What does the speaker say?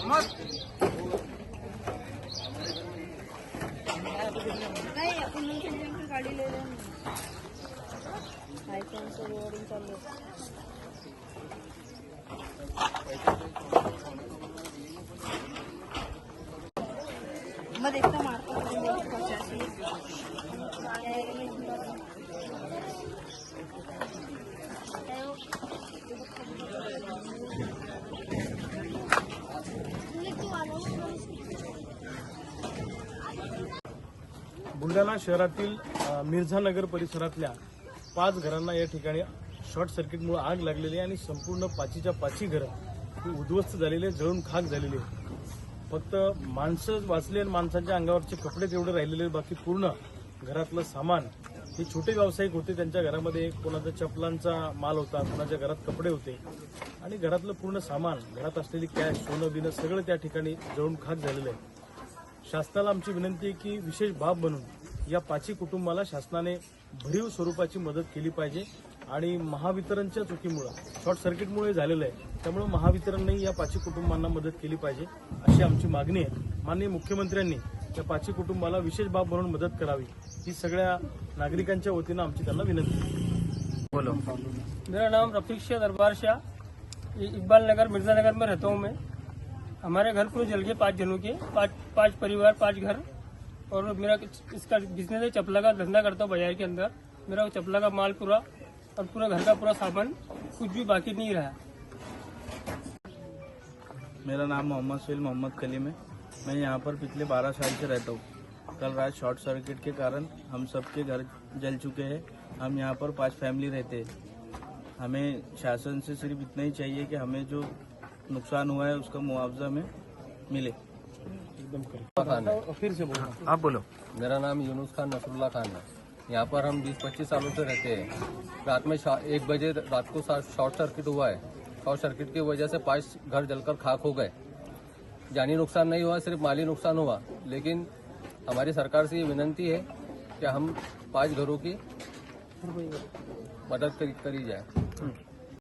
नहीं अपन गाड़ी ले रहे हैं आईफोन से रोडिंग चालू मैं देखता मारता हूँ बुलढाणा शहरातील मिर्झानगर परिसरातल्या 5 घरांना या ठिकाणी शॉर्ट सर्किटमुळे आग लागलेली आहे आणि संपूर्ण पाचीच्या पाची घरं ही उद्ध्वस्त झालेली आहे, जळून खाक झालेली आहे. फक्त माणसं वाचले आणि माणसांच्या अंगावरचे कपडे तेवढे राहिलेले, बाकी पूर्ण घरातलं सामान हे छोटे व्यावसायिक होते. त्यांच्या घरामध्ये कोणाचा चपलांचा माल होता, कोणाच्या घरात कपडे होते आणि घरातलं पूर्ण सामान, घरात असलेली कॅश, सोनं बिनं सगळं त्या ठिकाणी जळून खाक झालेलं आहे. शासनाला आमची विनंती आहे की विशेष बाब म्हणून या 5 कुटुंबाला शासनाने भरीव स्वरूपाची मदत केली पाहिजे आणि महावितरणच्या चुकीमुळे, शॉर्ट सर्किटमुळे झालेलं आहे, त्यामुळे महावितरणने या 5 कुटुंबांना मदत केली पाहिजे अशी आमची मागणी आहे. माननीय मुख्यमंत्र्यांनी या 5 कुटुंबाला विशेष बाब म्हणून मदत करावी ही सगळ्या नागरिकांच्या वतीनं आमची त्यांना विनंती आहे. बोलो। मेरा नाम रफीक शाह दरबार शाह, इकबाल नगर मिर्जानगर में रहता हूँ मैं। हमारे घर पूरे जल गए 5 जनों के, 5 परिवार 5 घर। और मेरा इसका बिजनेस है, चपला का धंधा करता हूँ बाजार के अंदर। मेरा चपला का माल पूरा और पूरा घर का पूरा सामान कुछ भी बाकी नहीं रहा। मेरा नाम मोहम्मद सुहेल मोहम्मद कलीम है। मैं यहाँ पर पिछले 12 साल से रहता हूँ। कल रात शॉर्ट सर्किट के कारण हम सबके घर जल चुके हैं। हम यहाँ पर 5 फैमिली रहते हैं। हमें शासन से सिर्फ इतना ही चाहिए कि हमें जो नुकसान हुआ है उसका मुआवजा में मिले। फिर से बोलो। आप बोलो। मेरा नाम यूनुस खान नसरुल्ला खान है। यहाँ पर हम 20-25 सालों से रहते हैं। रात में 1 बजे रात को शॉर्ट सर्किट हुआ है। शॉर्ट सर्किट की वजह से 5 घर जलकर खाक हो गए। जानी नुकसान नहीं हुआ, सिर्फ माली नुकसान हुआ। लेकिन हमारी सरकार से ये विनंती है कि हम 5 घरों की मदद करी जाए।